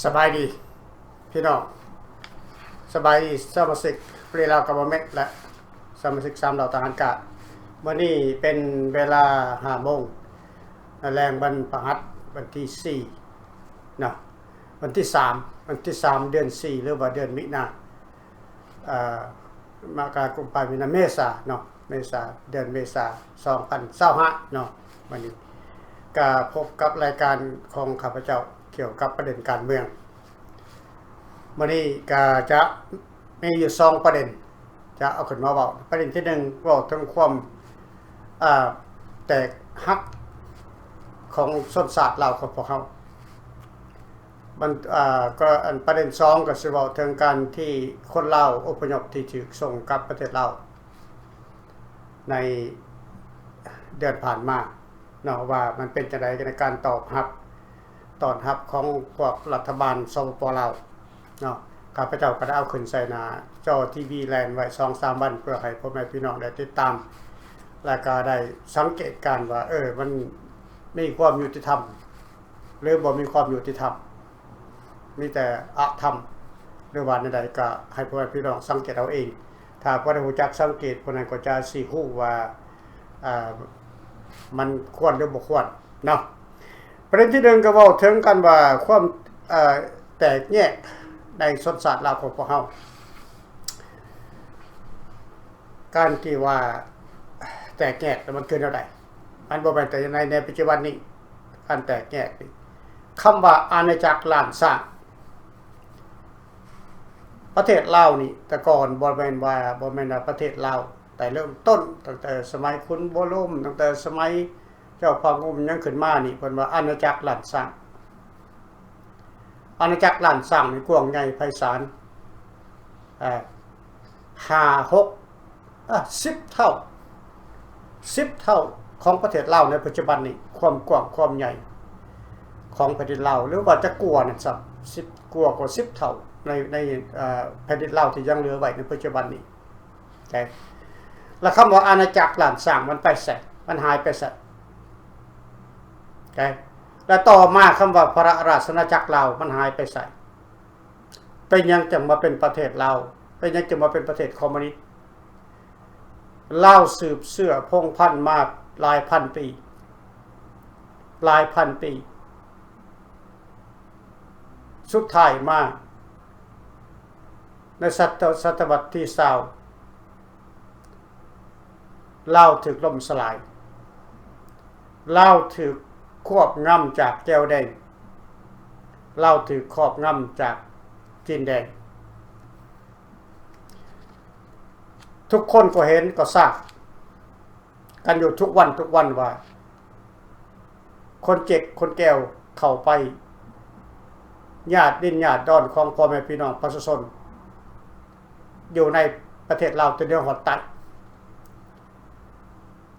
สบายดีพี่น้องสบายดีสมาชิกเรียลากบเม็ดและสมาชิก3เหล่าทหารกาเมื่อนี้เป็นเวลา5 โมงแรงวันพฤหัสวันที่4นะวันที่3เดือน4หรือว่าเดือนมิถุนายนมกราคมมีนาเมษาเนาะเดือนเมษา2025เนาะวันนี้ก็พบกับรายการของข้าพเจ้าเกี่ยวกับประเด็นการเมืองวันนี้ก็จะมีอยู่2ประเด็นจะเอาขึ้นมาเว้าประเด็นที่1เว้าถึงความแตกหักของชนชาติลาวของพวกเขามันก็อันประเด็น2ก็สิเว้าถึงการที่คนลาวอพยพที่ถูกส่งกลับประเทศลาวในเดือนผ่านมาเนาะว่ามันเป็นจังได๋ในการตอบรับของพวกรัฐบาลสปป.ลาวเนาะข้าพเจ้าก็ได้เอาขึ้นใส่หน้าจอทีวีแลนด์ไว้ 2-3 วันเพื่อให้พ่อแม่พี่น้องได้ติดตามและก็ได้สังเกตการว่ามันมีความยุติธรรมหรือบ่มีความยุติธรรมมีแต่อธรรมหรือว่าใดๆก็ให้พ่อแม่พี่น้องสังเกตเอาเองถ้าบ่ได้รู้จักสังเกตผู้นั้นก็จะสิรู้ว่ามันควรหรือบ่ควรเนาะประเด็นที่1ก็เว้าถึงกันว่าความแตกแยกในชนชาติลาวของพวกเฮาการที่ว่าแตกแยกมันเกิดอะไรมันบ่แม่นแต่ในปัจจุบันนี้การแตกแยกนี่คำว่าอาณาจักรล้านสร้างประเทศลาวนี่แต่ก่อนบ่แม่นประเทศลาวแต่เริ่มต้นตั้งแต่สมัยคุณบ่ล่มตั้งแต่สมัยเจ้าพ่องุ่มยังขึ้นมานี่เพิ่นว่าอาณาจักรล้านสร้างอาณาจักรล้านสร้างนี่กว้างใหญ่ไพศาล10 เท่าของประเทศลาวในปัจจุบันนี้ความกว้างความใหญ่ของแผ่นดินลาวหรือว่าจะกว่านั่นซับ10กว่า10 เท่าในแผ่นดินลาวที่ยังเหลือไว้ในปัจจุบันนี้ใช่แล้วคำว่าอาณาจักรล้านสร้างมันไปไสมันหายไปไสใช่และต่อมาคำว่าพระราชอาณาจักรลาวมันหายไปไสเป็นยังจึงมาเป็นประเทศลาวเป็นยังจึงมาเป็นประเทศคอมมิวนิสต์ลาวสืบเสื้อพงพันธุ์มาหลายพันปีสุดท้ายมาในศตวรรษที่20ลาวถูกล่มสลายลาวถูกควบงำจากแก้วแดงลาวถูกครอบงำจากจีนแดงทุกคนก็เห็นก็ทราบกันอยู่ทุกวันว่าคนเจ็กคนแก้วเข้าไปญาติดินญาติดอนของพ่อแม่พี่น้องประชาชนอยู่ในประเทศลาวตัวเดียวหัวตัด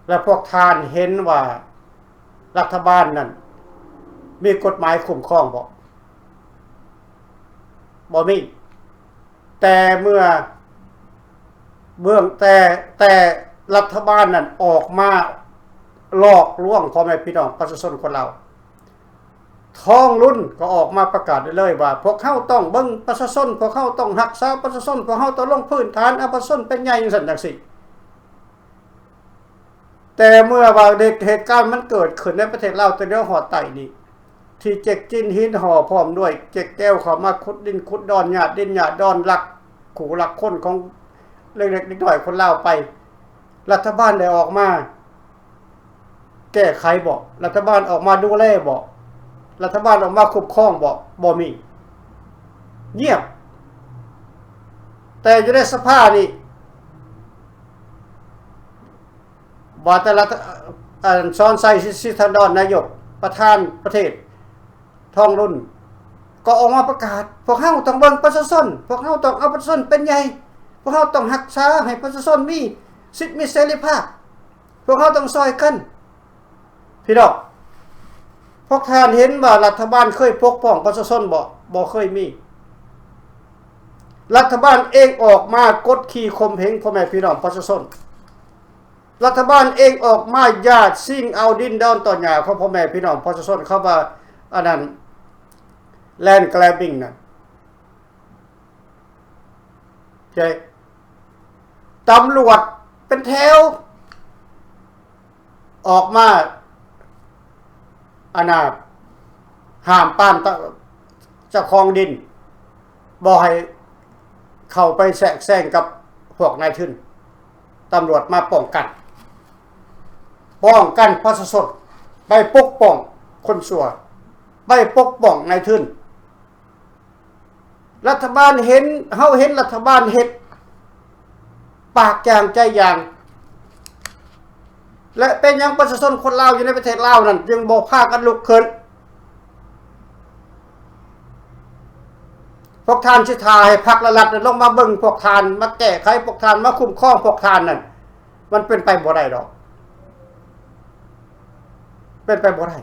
และพวกทานเห็นว่ารัฐบาลนั้นมีกฎหมายคุ้มครองบ่มีแต่เมื่อแต่รัฐบาลนั้นออกมาหลอกลวงพ่อแม่พี่น้องประชาชนคนเราท้องรุ่นก็ออกมาประกาศได้เลยว่าพวกเขาต้องเบิ่งประชาชนพวกเขาต้องรักษาประชาชนพวกเขาต้องลงพื้นฐานประชาชนเป็นใหญ่จังซั่นจังซี่แต่เมื่อว่าเหตุการณ์มันเกิดขึ้นในประเทศลาวตัวเดียวหอดไต้นี่ที่เจ็กจินหินห่อพร้อมด้วยเจ็กแก้วเข้ามาขุดดินขุดดอนญาติดินญาติดอนลักขู่ลักคนของเล็กๆน้อยๆคนลาวไปรัฐบาลได้ออกมาแก้ไขบ่รัฐบาลออกมาดูแลบ่รัฐบาลออกมาคุ้มครองบ่มีเงียบแต่อยู่ในสภานี่ว่าแต่ละซ้อนไซสิทธดอนนายกประธานประเทศท้องรุ่นก็ออกมาประกาศพวกเฮาต้องเบิ่งประชาชนพวกเฮาต้องเอาประชาชนเป็นใหญ่พวกเฮาต้องรักษาให้ประชาชนมีสิทธิมีเสรีภาพพวกเฮาต้องซอยกันพี่น้องพวกท่านเห็นว่ารัฐบาลเคยปกป้องประชาชนบ่เคยมีรัฐบาลเองออกมากดขี่ข่มเหงพ่อแม่พี่น้องประชาชนรัฐบาลเองออกมาญาติซิ่งเอาดินดอนต่อหญ้าของพ่อแม่พี่น้องประชาชนเข้าว่าอันนั้น แลนด์แกลบบิ้งนะใช่ตำรวจเป็นแถวออกมาอนาถห้ามป้ามเจ้าของดินบ่ให้เข้าไปแทรกแซงกับพวกนายทุนตำรวจมาป้องกันประชาชนไปปกป้องคนชั่วไปปกป้องนายทุนรัฐบาลเห็นรัฐบาลเฮ็ดปากอย่างใจอย่างและเป็นยังประชาชนคนลาวอยู่ในประเทศลาวนั่นยังบ่พากันลุกขึ้นพวกทานสิทาให้พรรคละรัฐลงมาเบิ่งพวกทานมาแก้ไขพวกทานมาคุ้มครองพวกทานนั่นมันเป็นไปบ่ได้ดอกเป็นไปบ่ได้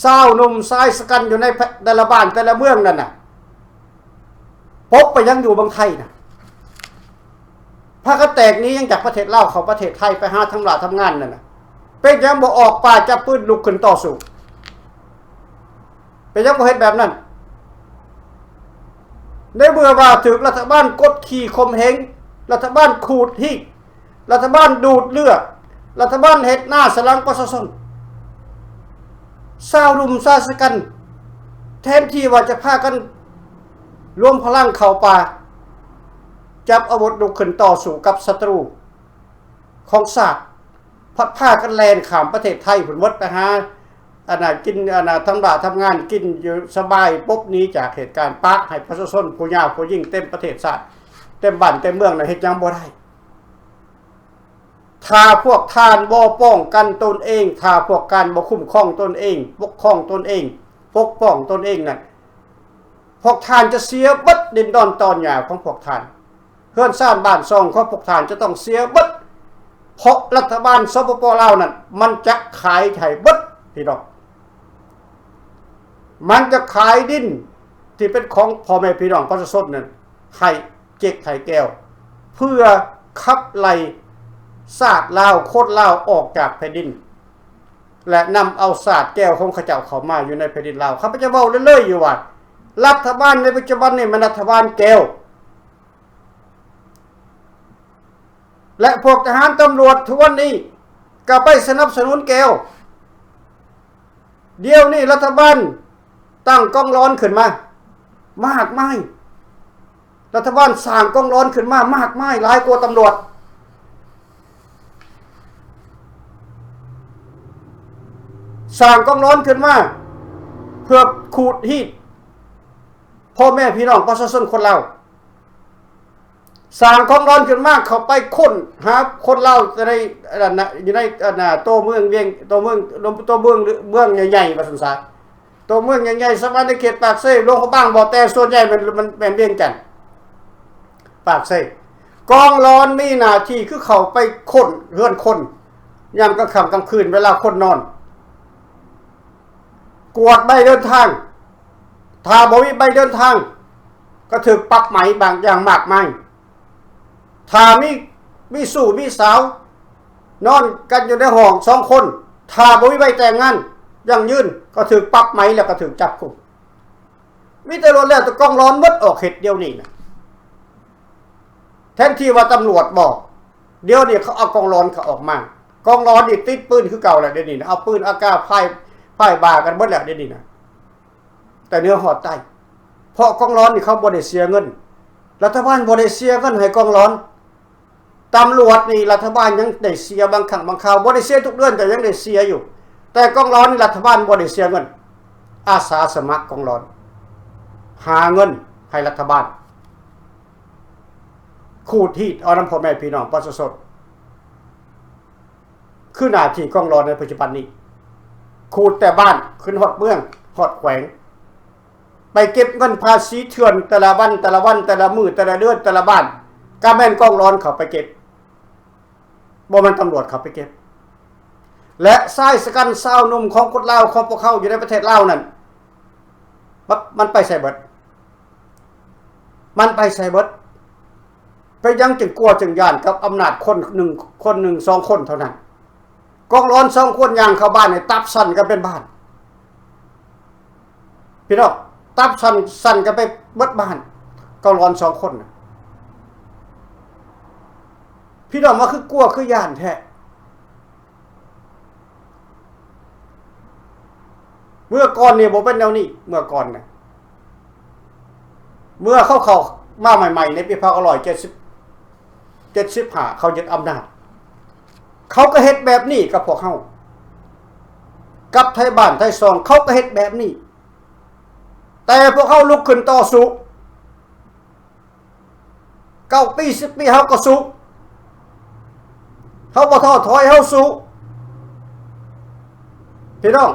สาวหนุ่มชายสกันอยู่ในแต่ละบ้านแต่ละเมืองนั่นน่ะพบไปยังอยู่บางไทยน่ะพระกระแตกนี้ยังจากประเทศลาวเข้าประเทศไทยไปหาทำงานนั่นน่ะเป็นยังบ่ออกป่าจับปืนลุกขึ้นต่อสู้เป็นยังบ่เฮ็ดแบบนั้นในเมื่อว่าถึงรัฐบาลกดขี่ข่มเหงรัฐบาลขูดหิกรัฐบาลดูดเลือดรัฐบาลเฮ็ดหน้าสลังประชาชนสาวรุมซาสกันแทนที่ว่าจะพากันรวมพลังเข้าป่าจับอาวุธลุกขึ้นต่อสู้กับศัตรูของชาติพัดพากันแลนข้ามประเทศไทยผลวัดไปหากินทำงานกินอยู่สบายปุ๊บนี้จากเหตุการณ์ปะให้ประชาชนผู้ยาวผู้ยิ่งเต็มประเทศชาติเต็มบ้านเต็มเมืองนะเฮ็ดยังบ่ได้ถ้าพวกทานบ่ป้องกันตนเองถ้าพวกการบ่คุ้มครองตนเองปกครองตนเองปกป้องตนเองนั่นพวกทานจะเสียบัดดินดอนตอนหญ้าของพวกทานเฮือนซ่านบ้านซองของพวกทานจะต้องเสียบัดเพราะรัฐบาลสปป.ลาวนั่นมันจะขายไถบัดพี่น้องมันจะขายดินที่เป็นของพ่อแม่พี่น้องประชาชนนั่นให้เจ๊กไข่แก้วเพื่อขับไล่ศาสตร์ลาวโคตรลาวออกจากแผ่นดินและนำเอาศาสตร์แก้วของข้าเจ้าเข้ามาอยู่ในแผ่นดินลาวข้าพเจ้าเว้าเรื่อยๆอยู่ว่ารัฐบาลในปัจจุบันนี่มันรัฐบาลแก้วและพวกทหารตำรวจทุกวันนี้ก็ไปสนับสนุนแก้วเดี๋ยวนี้รัฐบาลตั้งกองร้อนขึ้นมามากมายรัฐบาลสร้างกองร้อนขึ้นมามากมายหลายกว่าตำรวจสร้างกองร้อนขึ้นมาเพื่อขูดหีดพ่อแม่พี่น้องประชาชนคนเราสร้างกองร้อนขึ้นมาเขาไปค้นหาคนเราจะได้อยู่ในตัวเมืองเวียงตัวเมืองใหญ่ๆมาสงสารตัวเมืองใหญ่ๆสมัยในเขตปากเซ่ลงเขาบ้างบ่อแต่ส่วนใหญ่มันเป็นเวียงจันทน์ปากเซ่กองร้อนมีหน้าที่คือเขาไปค้นเฮือนคนยามกลางค่ำกลางคืนเวลาคนนอนกวดใบเดินทางถ้าบ่มีใบเดินทางก็ถูกปรับไหมบางอย่างมากมายถ้ามีสู่มีสาวนอนกันอยู่ในห้อง2 คนถ้าบ่มีใบแต่งงานยังยืนก็ถูกปรับไหมแล้วก็ถูกจับกุมมีแต่รถแล้วแต่กองร้อนมดออกเขตเดียวนี่นะแทนที่ว่าตำรวจบอกเดี๋ยวนี้เขาเอากองร้อนเขาออกมากองร้อนนี่ติดปืนคือเก่าแหละเดี๋ยวนี้นะเอาปืนอากาศพ่ายบากันหมดแล้วเดี๋ยวนี้นะแต่เนื้อหอดใต้เพราะกองร้อนนี่เขาบ่ได้เสียเงินรัฐบาลบ่ได้เสียเงินให้กองร้อนตำรวจนี่รัฐบาลยังได้เสียบางครั้งบางคราวบ่ได้เสียทุกเดือนแต่ยังได้เสียอยู่แต่กองร้อนนี่รัฐบาลบ่ได้เสียเงินอาสาสมัครกองร้อนหาเงินให้รัฐบาลขูดหีดเอาน้ำพ่อแม่พี่น้องประชาชนคือหน้าที่กองร้อนในปัจจุบันนี้ขูดแต่บ้านขึ้นฮอดเมืองฮอดแขวงไปเก็บเงินภาษีเถื่อนแต่ละวันแต่ละมื้อแต่ละเดือนแต่ละบ้านก็แม่นกองร้อนเขาไปเก็บบ่แม่นตำรวจเขาไปเก็บและชายสกันสาวหนุ่มของคนลาวของพวกเขาอยู่ในประเทศลาวนั่นมันไปใส่เบิดไปยังจึงกลัวจึงย่านกับอำนาจคนหนึ่ง2 คนเท่านั้นกองร้อน2 คนย่างเข้าบ้านให้ตับสั่นกันเป็นบ้าน พี่น้องตับสั่นกันไปเบิดบ้านเกาลอน2 คนพี่น้องว่าคือกลัวคือย่านแท้เมื่อก่อนนี่บ่เป็นแนวนี้เมื่อก่อนน่ะเมื่อเข้ามาใหม่ๆในปี1975เขายึดอำนาจเขาก็เฮ็ดแบบนี้กับพวกเฮากับไทยบ้านไทยซองเขาก็เฮ็ดแบบนี้แต่พวกเฮาลุกขึ้นต่อสู้9 ปี10 ปีเฮาก็สู้เฮาบ่ท้อถอยเฮาสู้พี่น้อง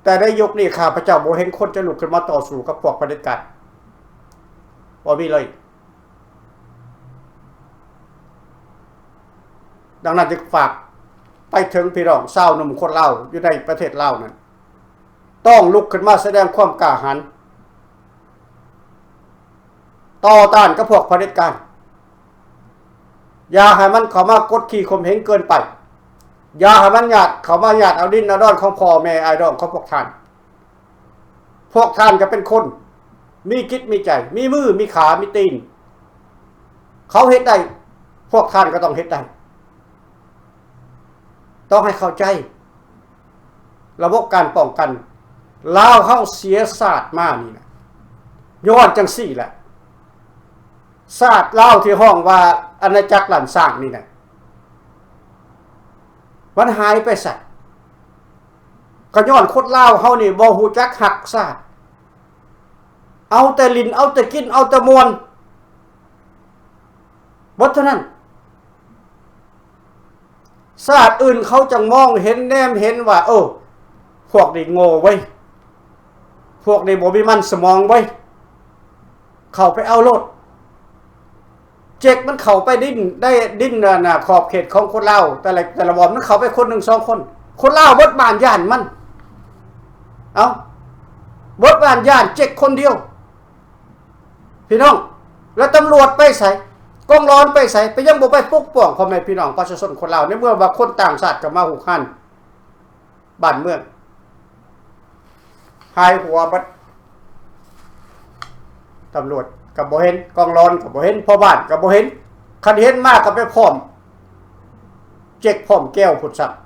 แต่ในยุคนี้ข้าพเจ้าบ่เห็นคนจะลุกขึ้นมาต่อสู้กับพวกเผด็จการบ่มีเลยดังนั้นจึงฝากไปถึงพี่น้องชาวหนุ่มคนลาวอยู่ในประเทศลาวนั้นต้องลุกขึ้นมาแสดงความกล้าหาญต่อต้านกับพวกเผด็จการอย่าให้มันเข้ามากดขี่ข่มเหงเกินไปอย่าให้มันญาติเข้ามาญาติเอาดินเอาดอนของพ่อแม่ไอ้ดองของพวกท่านก็เป็นคนมีจิตมีใจมีมือมีขามีตีนเขาเฮ็ดได้พวกท่านก็ต้องเฮ็ดได้ต้องให้เข้าใจระบบการป้องกันลาวเฮาเสียศาสตร์มานี่นะย้อนจังซี่แหละศาสตร์ลาวที่ห้องว่าอาณาจักรหลั่นสร้างนี่นะมันหายไปซะก็ย้อนคนลาวเฮานี่บ่ฮู้จักหักศาสตร์เอาแต่ลิ้นเอาแต่กินเอาแต่มวนบ่เท่านั้นศาสตร์อื่นเขาจังมองเห็นแนมเห็นว่าพวกนี้โง่เว้ยพวกนี้บ่มีมันสมองเว้ยเข้าไปเอาโลดเจ็กมันเข้าไปดิ้นน่ะขอบเขตของคนลาวแต่ละบ่อนมันเข้าไปคน1 2 คนคนลาวเบิดบ้านย่านมันเบิดบ้านย่านเจ็กคนเดียวพี่น้องแล้วตำรวจไปใส่กองร้อนไปใส่ไปยังบ่ไปปกป้องพ่อแม่พี่น้องประชาชนคนลาวในเมื่อว่าคนต่างชาติก็มาหุกหันบ้านเมืองหายหัวบัดตำรวจก็บ่เห็นกองร้อนก็บ่เห็นพ่อบ้านก็บ่เห็นคันเห็นมากก็ไปพร้อมเจ๊กพร้อมแก้วพุทธศักดิ์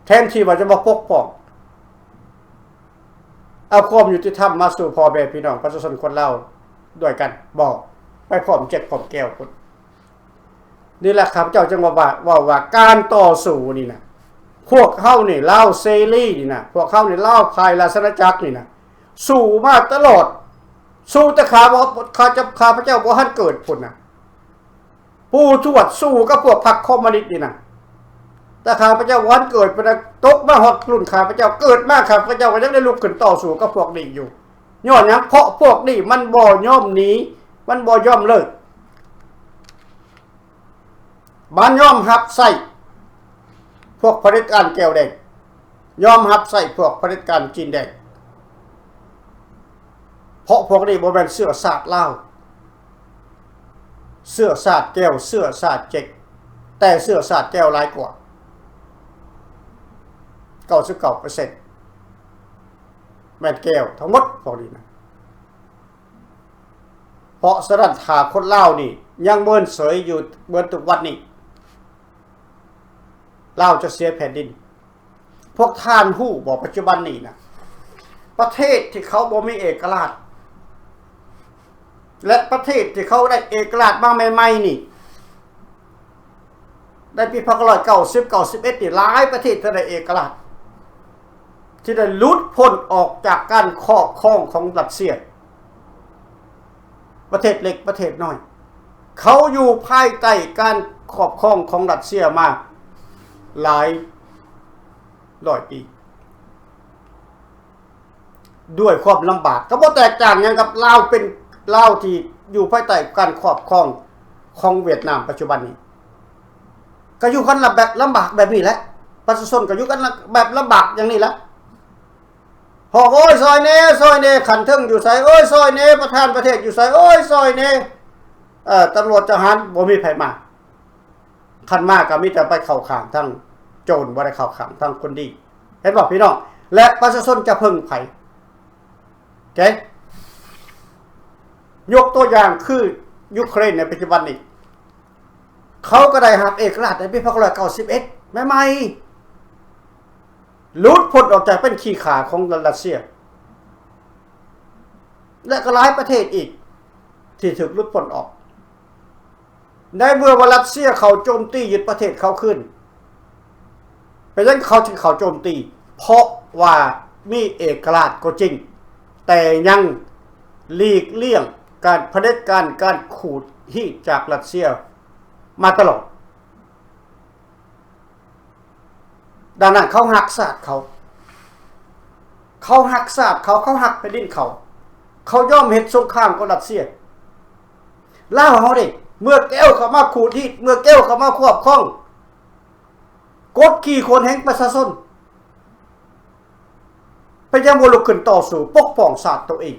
แทนที่ว่าจะมาปกป้องเอาความยุติธรรมมาสู่พ่อแม่พี่น้องประชาชนคนลาวด้วยกันบอกไปพร้อมเจ็กพร้อมแก้วพุทธนี่แหละครับเจ้าจังว่าการต่อสู้นี่นะพวกเฮานี่ลาวเซรีนี่นะพวกเฮานี่ลาวภายราชอาณาจักรนี่นะสู้มาตลอดสู้แต่ข้าพระเจ้าบ่ทันเกิดพุ่นน่ะผู้ทวดสู้กับพวกพรรคคอมมิวนิสต์นี่นะแต่ข้าพระเจ้าวันเกิดเป็นตกมาฮอดรุ่นข้าพระเจ้าเกิดมาข้าพระเจ้าก็ยังได้ลุกขึ้นต่อสู้กับพวกนี้อยู่ย้อนหยังเพราะพวกนี้มันบ่ยอมหนีมันบ่ยอมเลิกมันยอมรับใส่พวกเผด็จการแก้วแดงยอมรับใส่พวกเผด็จการจีนแดงเพราะพวกนี้บ่แม่นเสื้อสาดลาวเสื้อสาดแก้วเสื้อสาดเจ็กแต่เสื้อสาดแก้วหลายกว่า 99% แม่นแก้วทั้งหมดพวกนี้นะเพราะสรันถาคนลาวนี่ยังเมินเสยอยู่เมินทุกวันนี้ลาวจะเสียแผ่นดินพวกท่านฮู้บอกปัจจุบันนี้นะประเทศที่เขาบ่มีเอกราชและประเทศที่เขาได้เอกราชบ้างใหม่ๆนี่ได้ปี1990-91นี่หลายประเทศที่ได้เอกราชที่ได้หลุดพ้นออกจากการครอบครองของรัสเซียประเทศเล็กประเทศน้อยเขาอยู่ภายใต้การครอบครองของรัสเซียมาหลายร้อยปีด้วยความลำบากก็บ่แตกต่างอย่างกับลาวเป็นลาวที่อยู่ภายใต้การครอบครองของเวียดนามปัจจุบันนี้ก็อยู่กันแบบลำบากแบบนี้แหละประชาชนก็อยู่กันแบบลำบากอย่างนี้แหละหอกโอ้ยซอยเน่ขันทึ่งอยู่ไสโอ้ยซอยเน่ประธานประเทศอยู่ไสโอ้ยซอยเน่ตำรวจทหารบ่มีไผมาคันมากก็มีแต่ไปเข้าข้างทั้งโจรบ่ได้เข้าข้างทั้งคนดี เห็นบ่พี่น้องและประชาชนจะพึ่งไผโอเคยกตัวอย่างคือยูเครนในปัจจุบันนี้เขาก็ได้รับเอกราชในปี1991ใหม่ๆหลุดพ้นออกจากเป็นขี้ขาของรัสเซียและก็หลายประเทศอีกที่ถูกหลุดพ้นออกในเมื่อรัสเซียเขาโจมตียึดประเทศเขาขึ้นเพราะฉะนั้นเขาจึงเขาโจมตีเพราะว่ามีเอกราชก็จริงแต่ยังหลีกเลี่ยงการเผด็จการขูดที่จากรัสเซียมาตลอดดังนั้นเขาหักศาสตร์เขาหักศาสตร์เขาหักแผ่นดินเขาย่อมเฮ็ดสงครามกับรัสเซียลาวเฮาดิเมื่อแก้วเขามาขูดที่เมื่อแก้วเขามาควบครองกดขี่คนแห่งประชาชนพยายามบ่ลุกขึ้นต่อสู้ปกป้องศาสตร์ตัวเอง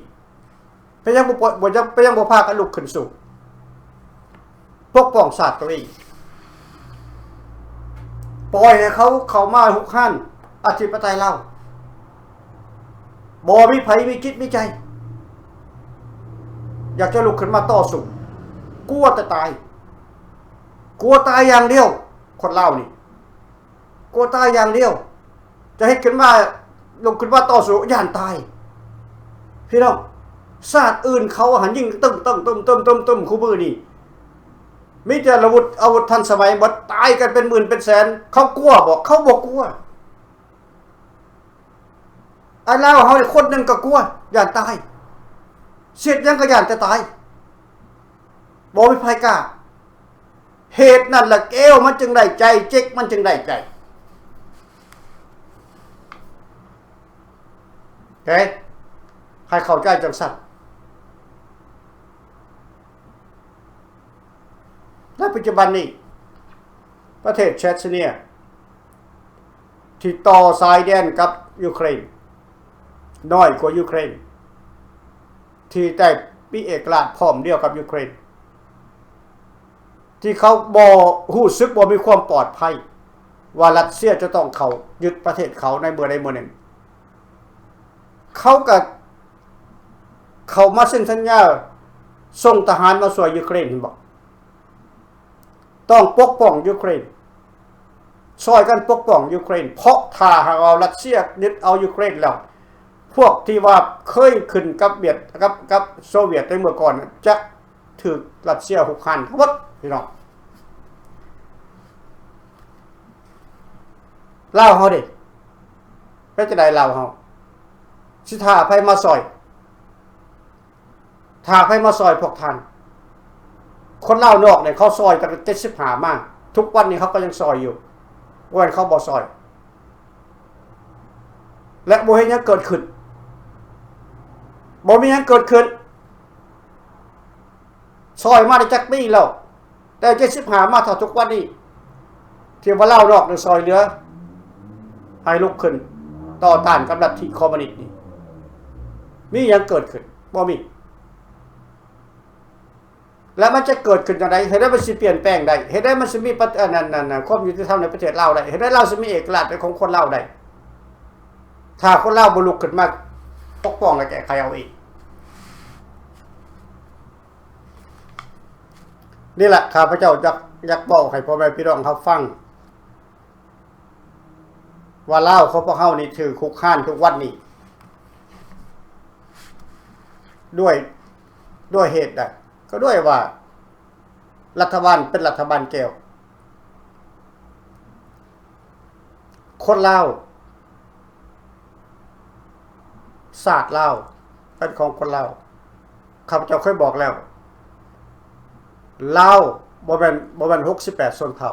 พยายามบ่พากันลุกขึ้นสู้ปกป้องศาสตร์ตัวเองปล่อยให้เขามาหุกห้านอธิปไตยลาวบ่มีไผมีจิตมีใจอยากจะลุกขึ้นมาต่อสู้กลัวจะตายอย่างเดียวคนลาวนี่กลัวตายอย่างเดียวจะให้ขึ้นมาลุกขึ้นมาต่อสู้ย่านตายพี่น้องชาติอื่นเขาหันยิ่งตึ้มคู่มือนี่มีแต่อาวุธทันสมัยบ่ตายกันเป็นหมื่นเป็นแสนเขากลัวบ่เขาบ่กลัวไอ้ลาวเฮาคนนึงก็กลัวย่านตายเสียดยังก็ย่านจะตายบ่มีไผกล้าเหตุนั่นแหละแก้วมันจึงได้ใจเจ๊กมันจึงได้ใจโอเคให้เข้าใจจังซั่นในปัจจุบันนี้ประเทศเชชเนียที่ต่อสายแดนกับยูเครนน้อยกว่ายูเครนที่ได้มีเอกราชพร้อมเดียวกับยูเครนที่เขาบ่รู้สึกบ่มีความปลอดภัยว่ารัสเซียจะต้องเข้ายึดประเทศเขาในเมื่อใดเมื่อหนึ่งเขาก็เข้ามาเซ็นสัญญาส่งทหารมาช่วยยูเครนเห็นบ่ต้องปกป้องยูเครนช่วยกันปกป้องยูเครนเพราะถ้าหากเอารัสเซียยึดเอายูเครนแล้วพวกที่ว่าเคยขึ้นกับโซเวียตในเมื่อก่อนจะถูกรัสเซียหุกคานทั้งหมดพี่น้องลาวเฮาดิเป็นจังได๋ลาวเฮาสิท่าไผมาซอยถ้าไผมาซอยพวกท่านคนลาวนอกเนี่ยเขาซอยตั้งแต่75มาทุกวันนี้เขาก็ยังซอยอยู่วันเขาบ่ซอยและบ่เห็นหยังเกิดขึ้นบ่มีหยังเกิดขึ้นซอยมาได้จักปีแล้วแต่75มาเท่าทุกวันนี้ที่ว่าลาวนอกเนี่ยซอยเหลือให้ลุกขึ้นต่อต้านกับลัทธิคอมมิวนิสต์นี่มีหยังเกิดขึ้นบ่มีแล้วมันจะเกิดขึ้นจังได๋เฮ็ดให้มันสิเปลี่ยนแปลงได้เฮ็ดให้มันสิมีความยุติธรรมในประเทศลาวได้เฮ็ดให้ลาวสิมีเอกราชเป็นของคนลาวได้ถ้าคนลาวบ่ลุกขึ้นมาปกป้องและแก้ไขเอาเองนี่แหละข้าพเจ้าอยากบอกให้พ่อแม่พี่น้องเขาฟังว่าลาวเขาพวกเฮานี่ถือคุกคานทุกวันนี้ด้วยเหตุใดก็ด้วยว่ารัฐบาลเป็นรัฐบาลแก้วคนลาวศาสตร์ลาวเป็นของคนลาวข้าพเจ้าเคยบอกแล้วลาวบ่แม่น68ชนเผ่า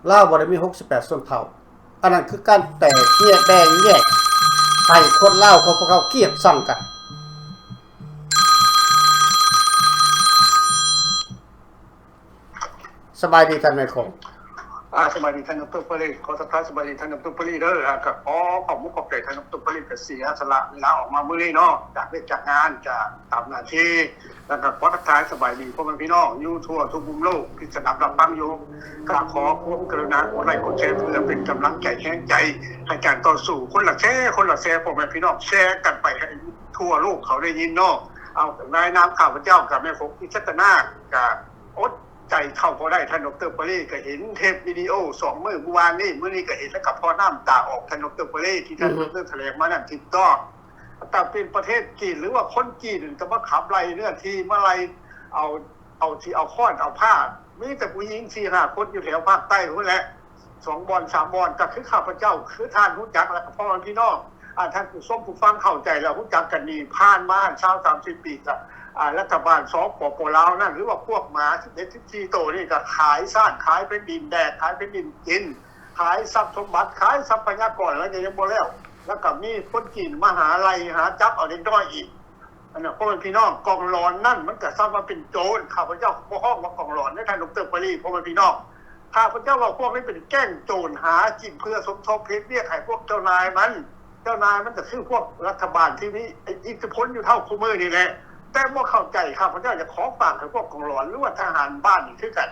ลาวบ่ได้มี68ชนเผ่าอันนั้นคือการแตกแยกให้คนลาวเขาเกลียดชังกันสบายดีท่านแม่คง สบายดีท่านดร.ปริศขอทักทายสบายดีท่านดร.ปริศเด้อก็ขอขอบคุณขอบใจท่านดร.ปริศก็เสียสละเวลาออกมามื้อนี้เนาะจากเรื่องจากงานจากตามหน้าที่แล้วก็ขอทักทายสบายดีพ่อแม่พี่น้องอยู่ทั่วทุกมุมโลกที่สนับฟังอยู่ก็ขอความกรุณากดไลค์กดแชร์เพื่อเป็นกำลังใจแข็งใจให้การต่อสู้คนละแชร์พ่อแม่พี่น้องแชร์กันไปให้ทั่วโลกเขาได้ยินเนาะเอานายน้ำข้าพเจ้ากับแม่ฝกพิชัตนากับอดใจเข้าพอได้ท่านดร.ปรีก็เห็นเทปวิดีโอ2 มื้อเมื่อวานนี้มื้อนี้ก็เห็นแล้วกับพอน้ำตาออกท่านดร.ปรีที่ท่านดร.แถลงมานั่นถูกต้องแต่เป็นประเทศจีนหรือว่าคนจีนก็มาขับไล่เนื้อที่มาไล่เอาที่เอาค้อนเอาผ้ามีแต่ผู้หญิง4-5 คนอยู่แถวภาคใต้พุ่นแหละ2 บ่อน 3 บ่อนก็คือข้าพเจ้าคือท่านรู้จักแล้วก็พ่อพี่น้องท่านผู้ชมผู้ฟังเข้าใจแล้วรู้จักกันดีผ่านมา30 ปีก็รัฐบาลสปป.ลาวนั่นหรือว่าพวกหมา11-14 โตนี่ก็ขายซ่านขายเป็นดินแดกขายเป็นดินกินขายทรัพย์สมบัติขายทรัพยากรแล้วยังบ่แล้วก็มีคนจีนมหาลัยหาจับเอาเด็กน้อยอีกอันนั้นพวกพี่น้องกองหลอนนั่นมันก็ซ้ำมาเป็นโจรข้าพเจ้าบ่ฮ้องว่ากองหลอนในท่านดร.ปรีพวกพี่น้องข้าพเจ้าว่าพวกนี้เป็นแก๊งโจรหากินเพื่อสมทบเพชรเรียกให้พวกเจ้านายมันก็คือพวกรัฐบาลที่มีอิทธิพลอยู่เท่าคู่มือนี่แหละแต่บ่เข้าใจข้าพเจ้าจะขอฝากให้พวกกองหลอนหรือว่าทหารบ้านนี่คือกัน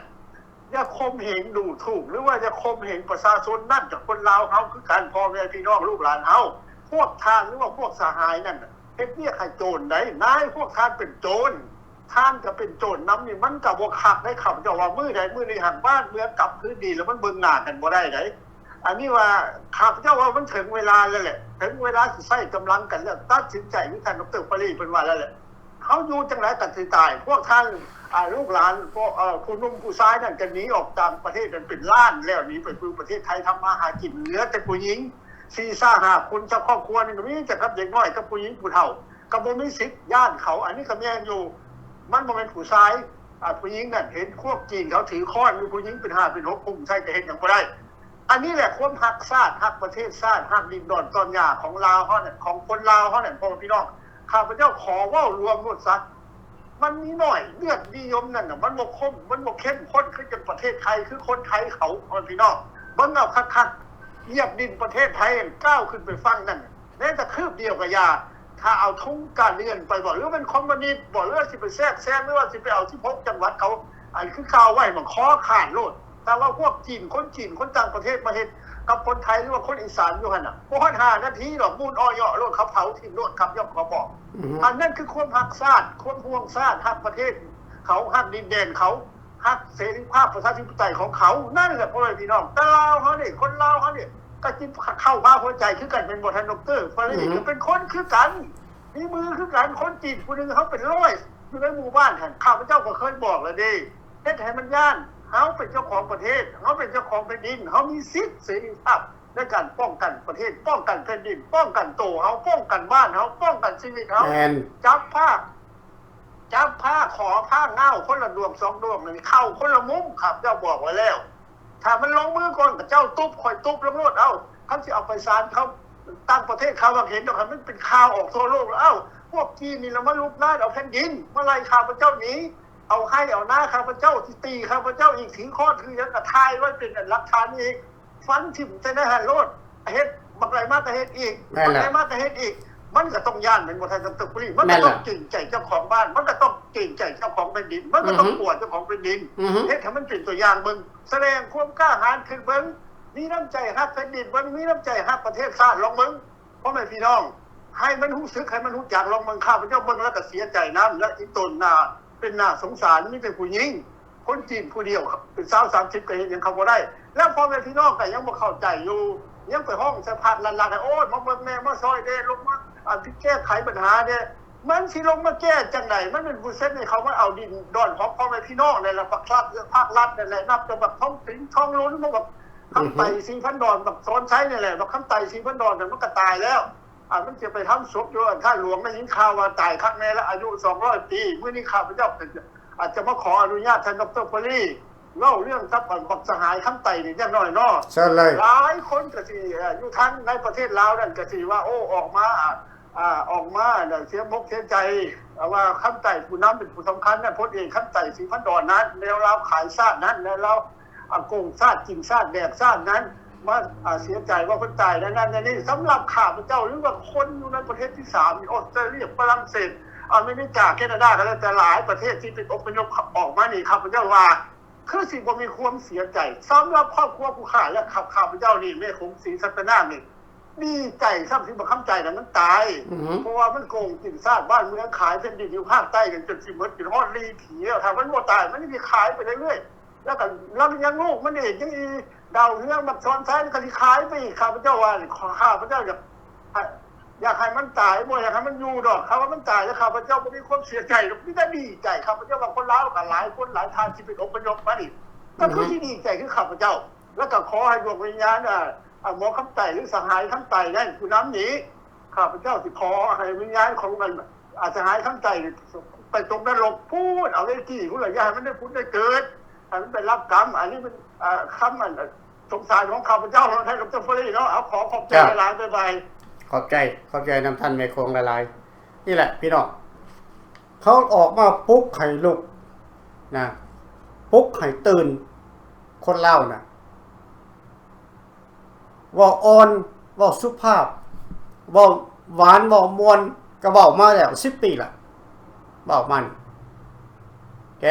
อย่าคมเหงดูถูกหรือว่าจะคมเหงประชาชนนั่นจากคนลาวเฮาคือกันพ่อแม่พี่น้องลูกหลานเฮาพวกทานหรือว่าพวกสหายนั่นเฮ็ดเรียกให้โจรได้นายพวกทานเป็นโจรท่านก็เป็นโจรนำนี่มันก็บ่คักได้ข้าพเจ้าว่ามื้อใดมื้อนึงหันบ้านเมืองกลับคืนดีแล้วมันเบิ่งหน้ากันบ่ได้ไดอันนี้ว่าข้าพเจ้าว่ามันถึงเวลาแล้วแหละถึงเวลาสิใช้กำลังกันแล้วตัดสินใจวิท่านดร.ปรีเพิ่นว่าแล้วแหละเขาอยู่จังได๋ก็สิตายพวกท่านลูกหลานพวกผู้นุ่มผู้ชายนั่นก็หนีออกต่างประเทศกันเป็นล้านแล้วหนีไปอยู่ประเทศไทยทำมาหากินเหลือแต่ผู้หญิง4-5 คนเจ้าครอบครัวนี่ก็มีแต่กับเด็กน้อยกับผู้หญิงผู้เฒ่าก็บ่มีสิทธิ์ย่านเขาอันนี้ก็แม่นอยู่มันบ่แม่นผู้ชายผู้หญิงนั่นเห็นพวกจีนเขาถือค้อนมีผู้หญิงเป็น5เป็น6กุมใช่ก็เฮ็ดหยังบ่ได้อันนี้แหละความฮักชาติฮักประเทศชาติฮักดินดอนตอนหญ้าของลาวเฮาเนี่ยของคนลาวเฮาเนี่ยพ่อพี่น้องข้าพเจ้าขอเว้ารวมหมดซะมันมีหน่อยเลือดนิยมนั่นน่ะมันบ่คมมันบ่เข้มข้นคือจังประเทศไทยคือคนไทยเขาพ่อพี่น้องเบิ่งเอาคักๆเหยียบดินประเทศไทยก้าวขึ้นไปฟังนั่นแม้แต่คืบเดียวก็อย่าถ้าเอาทุงการเรียนไปบ่หรือเป็นคอมมิวนิสต์บ่หรือสิไปแทรกแซงหรือว่าสิไปเอาที่พกจังหวัดเขาอันคือข่าวไว้มันขอขานโลดแต่ว่าพวกจีนคนต่างประเทศมาเฮ็ดกับคนไทยหรือว่าคนอีสานอยู่หั่นน่ะบ่ฮอด5 นาทีดอกมูลอ้อยโลดเขาเผาทิ้งโลดครับยกเขาบอกอันนั้นคือความฮักชาติความห่วงชาติฮักประเทศเขาฮักดินแดนเขาฮักเสรีภาพประชาธิปไตยของเขานั่นแหละพ่อแม่พี่น้องแต่ลาวเฮานี่คนลาวเฮานี่ก็จิเข้ามาหัวใจคือกันเป็นบ่ท่านดร.ปรีคือเป็นคนคือกันมีมือคือกันคนจีนผู้นึงเขาเป็นร้อยอยู่ในหมู่บ้านหั่นข้าพเจ้าก็เคยบอกแล้วเด้เฮ็ดให้มันย่านเฮาเป็นเจ้าของประเทศเฮาเป็นเจ้าของแผ่นดินเฮามีสิทธิ์เสรีภาพในการป้องกันประเทศป้องกันแผ่นดินป้องกันโตเฮาป้องกันบ้านเฮาป้องกันชีวิตเฮาจับผ้าขอผ้าเง่าคนละดวง2 ดวงนี่เข้าคนละมุมครับเจ้าบอกไว้แล้วถ้ามันลงมือก่อนกับเจ้าตุ๊บข่อยตุ๊บแล้วโลดเขาสิเอาไปศาลเขาตั้งประเทศเขาว่าเห็นดอกมันเป็นข่าวออกทั่วโลกแล้วพวกจีนนี่ละมาลุกลานเอาแผ่นดินมาไล่ข้าพเจ้าหนีเอาให้เอาหน้าข้าพเจ้าที่ตีข้าพเจ้าอีกถึงข้อคือยังกระทายไว้เป็นหลักฐานอีกฟันถิ่มใส่ในหันโลดเฮ็ดบักไรมากก็เฮ็ดอีกบักไรมากก็เฮ็ดอีกมันก็ต้องย่านเป็นบ่ทันดร.ปรีมันก็ต้องเก่งใจเจ้าของบ้านมันก็ต้องเก่งใจเจ้าของแผ่นดินมันก็ต้องกลัวเจ้าของแผ่นดินเฮ็ดให้มันเป็นตัวอย่างเบิ่งแสดงความกล้าหาญขึ้นเบิ่งมีน้ำใจฮักแผ่นดินมันมีน้ำใจฮักประเทศชาติลองเบิ่งพ่อแม่พี่น้องให้มันรู้สึกให้มันรู้จักลองเบิ่งข้าพเจ้าเบิ่งแล้วก็เสียใจนำและอีตนน่ะเป็นน่าสงสารมีแต่ผู้หญิงคนจีนผู้เดียวเป็น20-30ก็เฮ็ดหยังเขาบ่ได้แล้วพ่อแม่พี่น้องก็ยังบ่เข้าใจอยู่ยังไปห้องสภาลัดๆโอ้ยมาเบิ่งแม่มาซอยเด้ลงมาที่แก้ไขปัญหาเด้มันสิลงมาแก้จังได๋มันเป็นผู้เซ็นให้เขามาเอาดินดอนของพ่อแม่พี่น้องนั่นแหละภาครัฐนั่นแหละนับจะแบบท้องถิ่นท้องล้นมาแบบคำไต่ 4,000 ดอนแบบซ้อนใช้นี่แหละแบบคำไต่ 4,000 ดอนมันก็ตายแล้วมันจะไปทำศพอยู่ท่านหลวงได้ยินข่าวว่าตายคักแน่แล้วอายุ200 ปีมื้อนี้ข้าพเจ้าอาจจะมาขออนุญาตท่านดร.ปรีเล่าเรื่องทรัพย์บักสหายคำไต่นี่จังน้อยเนาะเชิญเลยหลายคนก็สิอยู่ทั้งในประเทศลาวนั่นก็สิว่าโอ้ออกมาเสียมกเสียใจว่าคำไต่ผู้นำเป็นผู้สำคัญนั่นพลเอกคำไต่ 4,000 ดอนนั้นแนวเราขายชาตินั้นแล้วเรา โกงชาติกินชาติแบบชาตินั้นมาเสียใจว่าคนตายนั่นนี่สำหรับข้าพเจ้าหรือว่าคนอยู่ในประเทศที่3ออสเตรเลียฝรั่งเศสอเมริกาแคนาดาก็แล้วแต่หลายประเทศที่เป็นอพยพออกมานี่ข้าพเจ้าว่าคือสิบ่มีความเสียใจสำหรับครอบครัวผู้ฆ่าและข้าพเจ้านี่แม่คงศรีสัตนานี่ดีใจซ้ำที่บ่ค้ำใจนั้นมันตายเพราะว่ามันโกงกินชาติบ้านเมืองขายแผ่นดินอยู่ภาคใต้กันจนสิหมดจนฮอดลีผีแล้วถ้ามันบ่ตายมันจะขายไปเรื่อยๆแล้วก็เรายังลูกมันเองยังอีดาวเรื่องแบบซ้อนท้ายก็สิขายไปข้าพเจ้าว่าข้าพเจ้าอยากให้มันตายบ่อยากให้มันอยู่ดอกเขาว่ามันตายแล้วข้าพเจ้าบ่มีความเสียใจหรอกมีแต่ดีใจข้าพเจ้าว่าคนลาวก็หลายคนหลายทางที่เป็นอพยพมานี่ก็คือที่ดีใจคือข้าพเจ้าแล้วก็ขอให้ดวงวิญญาณหมอคำไต่หรือสหายคำไต่นั่นคือน้ำหนีข้าพเจ้าสิขอให้วิญญาณของมันสหายคำไต่ไปตรงนรกพูดเอาไว้ที่ผู้หลายอย่างมันได้พูดได้เกิดอันนั้นเป็นรับกรรมอันนี้เป็นคำมันสงสารของข้าพเจ้าให้กับเจ้าฟรีเนาะเอาขอบใจหลายไปขอบใจนำท่านแม่คงหลายๆนี่แหละพี่น้องเขาออกมาปลุกให้ลุกนะปลุกให้ตื่นคนเล่านะว่าอ่อนว่าสุภาพว่าหวานว่ามวลก็เว้ามาแล้ว10 ปีละเว้ามันโอเค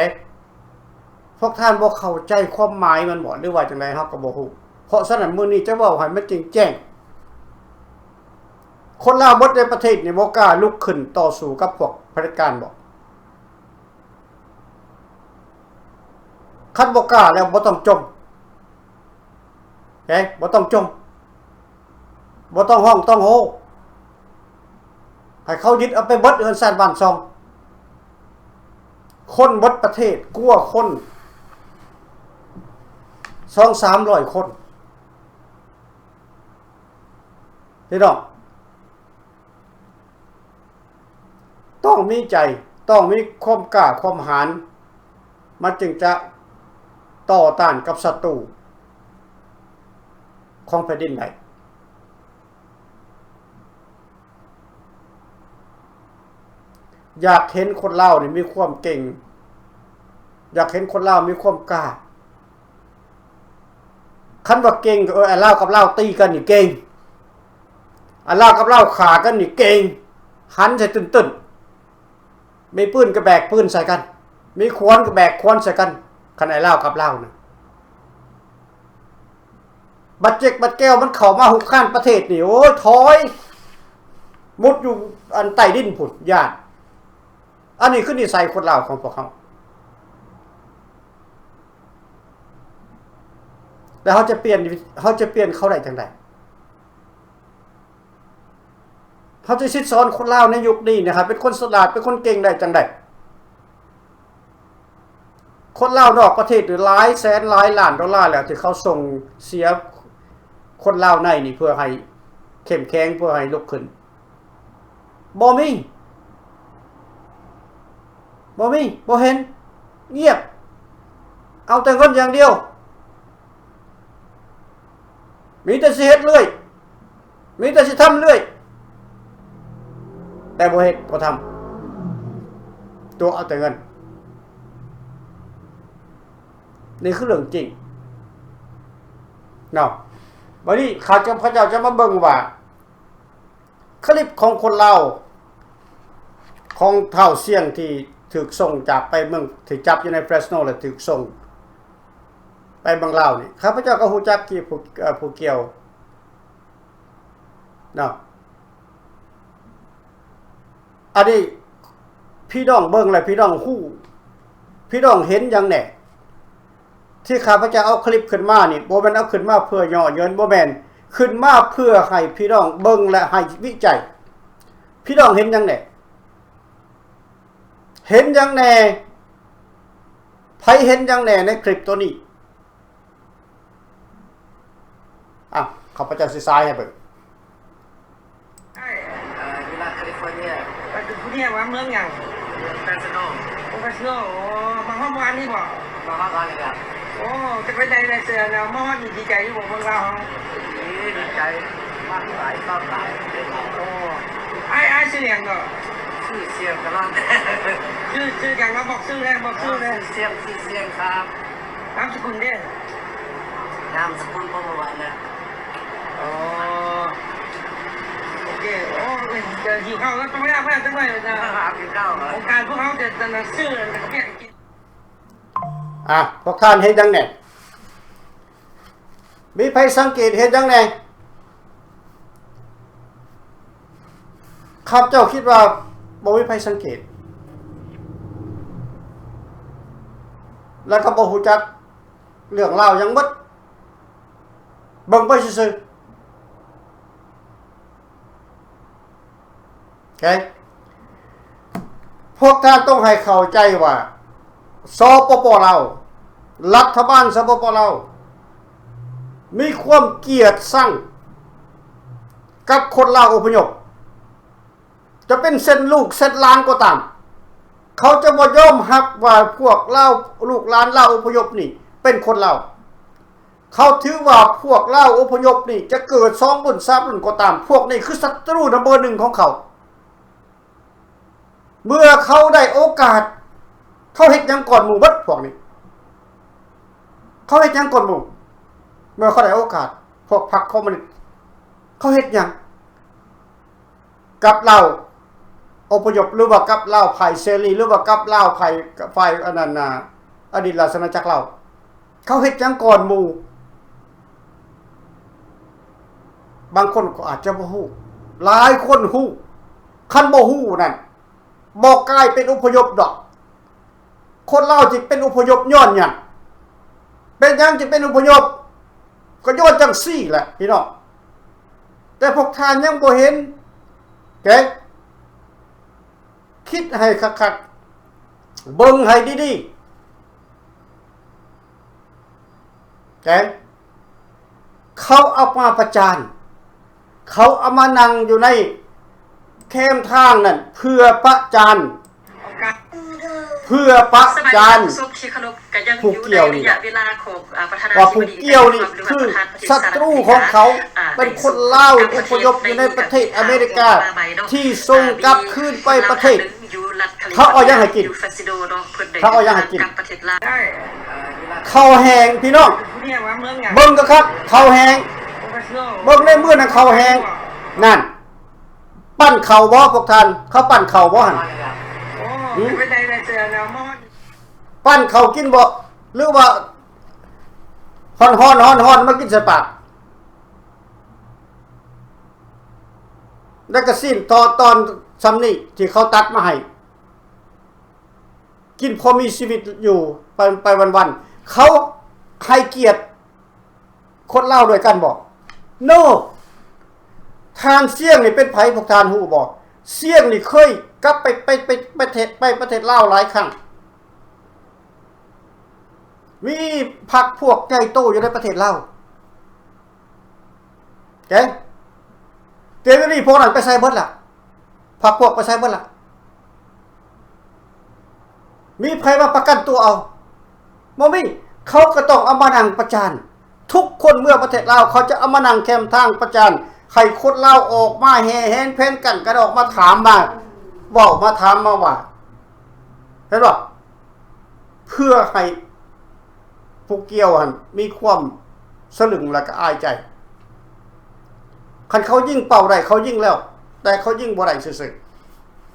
พวกท่านบ่เข้าใจความหมายมันบ่หรือว่าจังได๋เฮาก็บ่ฮู้เพราะฉะนั้นมื้อนี้จะเว้าให้มันจริงแจ้งคนลาวหมดในประเทศนี่บ่กล้าลุกขึ้นต่อสู้กับพวกเผด็จการบ่คันบ่กล้าแล้วบ่ต้องจมโอเคบ่ต้องจมบ่ต้องห้องต้องโฮให้เขายึดเอาไปเบิดเอิ้นซ่านบ้านซองคนหมดประเทศกลัวคน200-300 คนพี่น้องต้องมีใจต้องมีความกล้าความหาญมันจึงจะต่อต้านกับศัตรูของแผ่นดินได้อยากเห็นคนลาวนี่มีความเก่งอยากเห็นคนลาวมีความกล้าคันว่าเก่งก็ลาวกับลาวตีกันนี่เก่งลาวกับลาวขากันนี่เก่งหันใส่ตึ้นๆมีปืนก็แบกปืนใส่กันมีขวานก็แบกขวานใส่กันคันลาวกับลาวนะบัดเจ็กบัดแก้วมันเข้ามาหุบข้านประเทศนี่โอ้ยถอยมุดอยู่อันใต้ดินพุ่นญาติอันนี้คือนิสัยคนลาวของพวกเขาแล้วเขาจะเปลี่ยนเขาได้จังไดเขาจะชิดซ้อนคนลาวในยุคนี้นะครับเป็นคนฉลาดเป็นคนเก่งได้จังไดคนลาวนอกประเทศหรือหลายแสนหลายล้านดอลลาร์แล้วที่เขาส่งเสียคนลาวในนี่เพื่อให้เข้มแข็งเพื่อให้ลุกขึ้นบ่มีบ่เห็นเงียบเอาแต่เงินอย่างเดียวมีแต่สิเฮ็ดเรื่อยมีแต่สิทำเรื่อยแต่บ่เฮ็ดบ่ทำตัวเอาแต่เงินนี่คือเรื่องจริงเนาะวันนี้ข้าพเจ้าจะมาเบิ่งว่าคลิปของคนลาวของเท่าเสี่ยงที่ถูกส่งจากไปเมืองที่จับอยู่ในเฟรสโนแล้วถูกส่งไปเมืองลาวนี่ข้าพเจ้าก็ฮู้จักที่ผู้เกี่ยวเนาะอันนี้พี่น้องเบิ่งแล้วพี่น้องฮู้พี่น้องเห็นอย่างแน่ที่ข้าพเจ้าเอาคลิปขึ้นมานี่บ่แม่นเอาขึ้นมาเพื่อย่อเยินบ่แม่นขึ้นมาเพื่อให้พี่น้องเบิ่งและให้วิจัยพี่น้องเห็นอย่างแน่เห็นอย่างแน่ไผเห็นอย่างแน่ในคลิปตัวนี้ข้าพเจ้าสิซ้ายให้เบิ่งอยู่รัฐแคลิฟอร์เนียไปถึงที่นี่ว่าเมืองอย่างแฟนซโนบางห้องวันนี่บอกมาห้องกันเลยครับโอ้จะไปใจในเสือแล้วมอดีใจอยู่บนเราดีใจมากหลายต้อนหลายโอ้ไอ้ชื่ออย่างก็ชื่อเสียงกันแล้วชื่ออย่างเราบอกชื่อเลยเสียงครับนามสกุลเด้น นามสกุลของเมื่อวานนะ อ๋อโอเคโอ้เดี๋ยวหิวข้าวแล้วต้องไม่ได้เพื่อนต้องไปนะ หากินข้าวเหรอ โครงการพวกเขาจะซื้อแล้วก็เพี้ยนกิน พวกท่านเห็นยังไงมีใครสังเกตเห็นยังไงข้าพเจ้าคิดว่าบ่มีใครสังเกตแล้วก็บ่ฮู้จักเรื่องราวหยังหมดเบิ่งไปซื่อๆโอเคพวกท่านต้องให้เข้าใจว่าสปปลาวรัฐบาลสปปลาวมีความเกลียดชังกับคนลาวอพยพจะเป็นเส้นลูกเส้นหลานก็ตามเขาจะบ่ยอมรับว่าพวกลาวลูกหลานลาวอพยพนี่เป็นคนลาวเขาถือว่าพวกลาวอพยพนี่จะเกิด2รุ่น3รุ่นก็ตามพวกนี้คือศัตรูนัมเบอร์1ของเขาเมื่อเขาได้โอกาสเขาเฮ็ดหยังก่อนหมู่เบิดพวกนี้เขาเฮ็ดหยังก่อนหมู่เมื่อเขาได้โอกาสพวกพรรคคอมมิวนิสต์เขาเฮ็ดหยังกับเราอพยพหรือว่ากับเราไผ่เสรีหรือว่ากับเราไผ่อันนั้นน่ะอดีตราชอาณาจักรเราเขาเฮ็ดหยังก่อนหมู่บางคนก็อาจจะบ่ฮู้หลายคนฮู้คันบ่ฮู้นั่นบ่กลายเป็นอพยพดอกคนลาวจิเป็นอพยพย้อนหยังเป็นหยังจิเป็นอพยพก็ย้อนจังซี่แหละพี่น้องแต่พวกท่านยังบ่เห็นแกคิดให้คักๆเบิ่งให้ดีๆแกเขาเอามาประจานเขาเอามานั่งอยู่ในแคมทางนั่นเพื่อประจานเพื่อประจานผู้เกี่ยวนี่ว่าผู้เกี่ยวนี่คือศัตรูของเขาเป็นคนลาวอพยพอยู่ในประเทศอเมริกาที่ส่งกลับคืนไปประเทศเขาเอายังให้กินเขาเอายังให้กิน ได้ ข้าวแห้งพี่น้อง เนี่ยว่าเมืองไง เบิ่งก็ครับข้าวแห้งเบิ่งในมื้อนั้นข้าวแห้งนั่นปั้นข้าวบ่พวกท่านเขาปั้นข้าวบ่หั่น โอ้เป็นในเสือแนวมอด ปั้นข้าวกินบ่หรือว่าฮ้อนๆมากินใส่ปากแล้วก็สิ้นตอนซ้ำนี่ที่เขาตัดมาให้กินพอมีชีวิตอยู่ไปวันๆเขาให้เกียรติคนลาวด้วยกันบ่ no ทานเสี่ยงนี่เป็นไผพวกทานฮู้บ่เสี่ยงนี่เคยกลับไปประเทศลาวหลายครั้งมีพรรคพวกใหญ่โตอยู่ในประเทศลาวแกเดี๋ยวนี้พวกนั้นไปใส่เบิดล่ะพรรคพวกไปใส่เบิดล่ะมีใครมาประกันตัวเอาบ่มีเขาก็ต้องเอามานั่งประจานทุกคนเมื่อประเทศลาวเขาจะเอามานั่งแคมทางประจานใครคนลาวออกมาแห่แหนเพ่นกันกระดอกมาถามมาบอกมาถามมาว่าเห็นบ่เพื่อให้ผู้เกี่ยวหันมีความสลึงและก็อายใจคันเขายิ่งเป่าได้เขายิ่งแล้วแต่เขายิ่งบ่ได้ซื่อ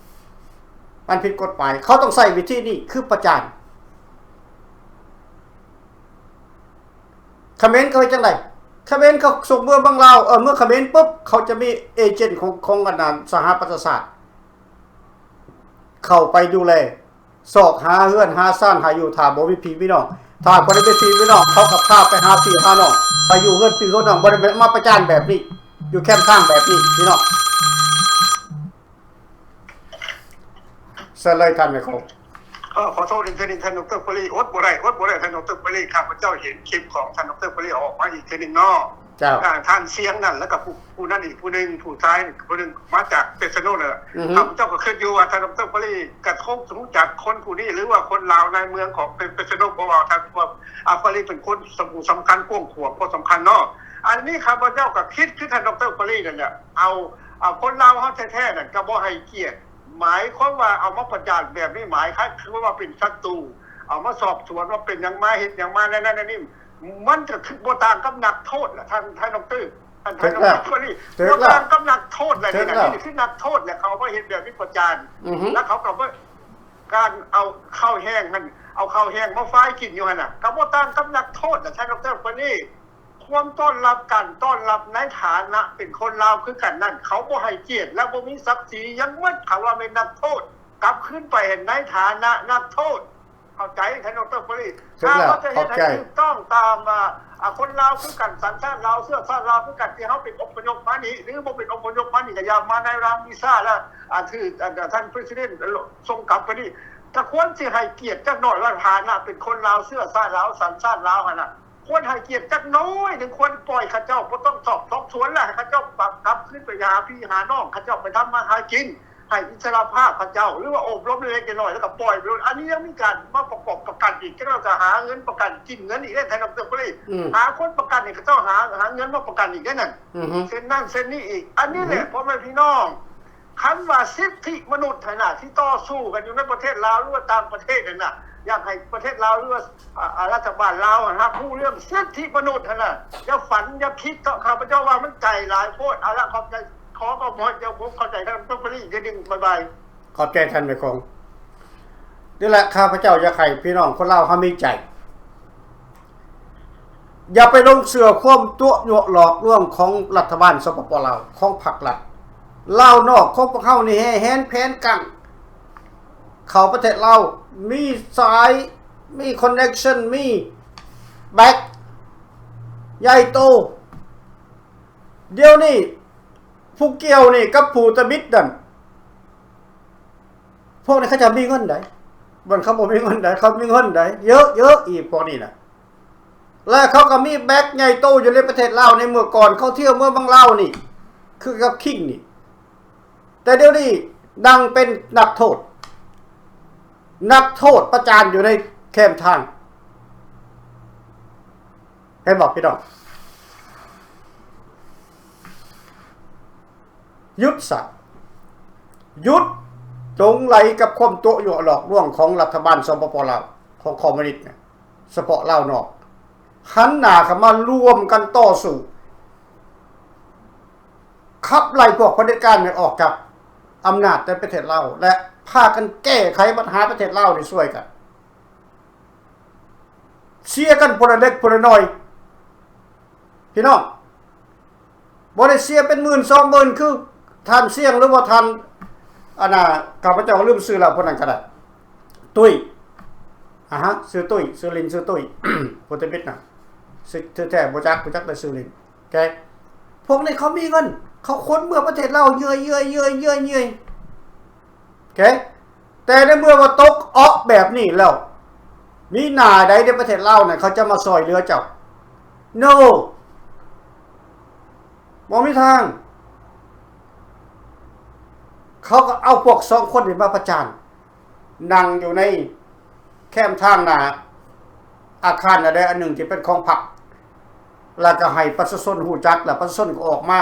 ๆมันผิดกฎหมายเขาต้องใช้วิธีนี้คือประจานเขมรเขาจังได๋เขมรเขาส่งเมื่อบางลาวเมื่อเขมรปุ๊บเขาจะมีเอเจนต์ของอันนั้นสหประชาชาติเข้าไปดูแลสอกหาเฮือนหาซ่านหาอยู่ถ้าบ่มีพี่พี่น้องถ้าบ่ได้เป็นพี่พี่น้องเขาก็พาไปหาพี่หาน้องไปอยู่เฮือนพี่เขาน้องบ่ได้มาประจานแบบนี้อยู่แคมป์ข้างแบบนี้พี่น้องเสร็จเลยท่านแม่ครู ขอโทษอีกทีนึงท่านดร.ปรีอดบ่ได้ท่านดร.ปรีข้าพเจ้าเห็นคลิปของท่านดร.ปรีออกมาอีกทีนึงเนาะ เจ้า ท่านเสียงนั่นแล้วก็ผู้นั้นอีกผู้นึงผู้ท้ายผู้นึงมาจากเปซโนน่ะข้าพเจ้าก็คิดอยู่ว่าท่านดร.ปรีกระทบรู้จักคนผู้นี้หรือว่าคนลาวในเมืองของเปซโนเพราะว่าท่านว่าปรีเป็นคนสำคัญกว้างขวางพอสำคัญเนาะอันนี้ข้าพเจ้าก็คิดคือท่านดร.ปรีนั่นแหละเอาคนลาวเฮาแท้ๆนั่นก็บ่ให้เกียรติหมายความว่าเอามาประจานแบบนี้หมายคือว่าเป็นศัตรูเอามาสอบสวนว่าเป็นหยังมาเฮ็ดหยังมานั่นนี่ มันจะคือบ่ต่างกับนักโทษแหละท่านดรท่านดรนี่บ่ต่างกับนักโทษเลยนี่คือนักโทษแหละเขาบ่เห็นแบบนี้ประจานแล้วเขาก็ว่าการเอาข้าวแห้งนั่นเอาข้าวแห้งมาฝ้ายกินอยู่หั่นน่ะก็บ่ต่างกับนักโทษท่านดรคนนี้ความต้อนรับกันต้อนรับในฐานะเป็นคนลาวคือกันนั่นเขาบ่ให้เกียรติและบ่มีศักดิ์ศรียังว่าเขาว่าเป็นนักโทษกลับขึ้นไปเห็นในฐานะนักโทษเข้าใจท่านดรพลีถ้าเขาจะเห็นให้ถูกต้องตามคนลาวคือกันสัญชาติลาวเสื้อชาติลาวคือกันที่เขาเป็นอพยพมานี่หรือบ่เป็นอพยพมานี่ก็อย่ามาในรามวีซ่าแล้วถือท่านประธานส่งกลับไปนี่ถ้าควรสิให้เกียรติจักหน่อยว่าฐานะเป็นคนลาวเสื้อชาติลาวสัญชาติลาวหั่นน่ะควรให้เกียรติจักน้อยถึงควรปล่อยข้าเจ้าบ่ต้องสอบสวนแล้วข้าเจ้ากลับขึ้นไปหาพี่หาน้องข้าเจ้าไปทำมาหากินให้อิสรภาพข้าเจ้าหรือว่าอบรมเล็กๆน้อยๆแล้วก็ปล่อยไปอันนี้ยังมีการมาประกอบประกันอีกก็เราจะหาเงินประกันกินเงินอีกได้แทนดรพลีหาคนประกันอีกก็ต้องหาเงินมาประกันอีกนั่นเส้นนั่นเส้นนี้อีกอันนี้แหละพ่อแม่พี่น้องคันว่าสิทธิมนุษย์ขนาดที่ต่อสู้กันอยู่ในประเทศลาวหรือว่าต่างประเทศนั่นน่ะอยากให้ประเทศลาวหรือว่ารัฐบาลลาวนะผู้เรื่องสิทธิมนุษย์ขนาดอย่าฝันอย่าคิดต่อข้าพเจ้าว่ามันใจหลายโพดเอาละขอบใจขอก็พอเดี๋ยวผมเข้าใจท่านดรพลีจะดึงบายขอบใจท่านไปคงนี่แหละข้าพเจ้าจะไข่พี่น้องคนลาวเขามีใจอย่าไปลงเสือความตัวหลอกลวงของรัฐบาลสปปลาวของพรรครัฐลาวนอกของพวกเขานี่แฮนแผนกันเขาประเทศเรามีสายมีคอนเนคชั่นมีแบ็คใหญ่โตเดี๋ยวนี้ผู้เกี่ยวนี่กับผู้ตะบิดนั่นพวกนี้เขาจะมีเงินได้บนเขาบอกมีเงินได้เขามีเงินได้เยอะอีกพวกนี้นะและเขาก็มีแบ็คใหญ่โตอยู่ในประเทศลาวในเมื่อก่อนเขาเที่ยวเมื่อบางลาวนี่คือกับคิงนี่แต่เดี๋ยวนี้ดังเป็นนักโทษประจานอยู่ในแคมป์ทางให้บอกพี่น้องยุดซะยุดจงไหลกับความตัวอยู่หลอกลวงของรัฐบาลสปปลาวของคอมมิวนิสต์เนี่ยเฉพาะลาวนอกหันหน้าเข้ามารวมกันต่อสู้ขับไล่พวกเผด็จการเนี่ยออกจากอำนาจในประเทศลาวและพากันแก้ไขปัญหาประเทศลาวนี่ช่วยกันเสียกันพลเล็กพลน้อยพี่น้องบ่ได้เสียเป็น10,000-20,000คือท่านเสี่ยงหรือว่าท่านข้าพเจ้าลืมซื้อแล้วพวกนั้นก็ได้ตุ้ยซื้อตุ้ยซื้อลินซื้อตุ้ย โปรตุเกสน่ะซื้อแท้บ่จักแต่ซื้อลินแกพวกนี้เขามีเงินเขาค้นเมื่อประเทศเราเยื่อยโอเคแต่ในเมื่อว่าตกออกแบบนี้แล้วมีหน้าใดในประเทศเราเนี่ยเขาจะมาซอยเรือเจ้า no บ่มีทางเขาก็เอาพวก2คนนี้มาประจานนั่งอยู่ในแคมป์ทางหน้าอาคารอะไรอันหนึ่งที่เป็นของพรรคแล้วก็ให้ประชาชนฮู้จักแล้วประชาชนก็ออกมา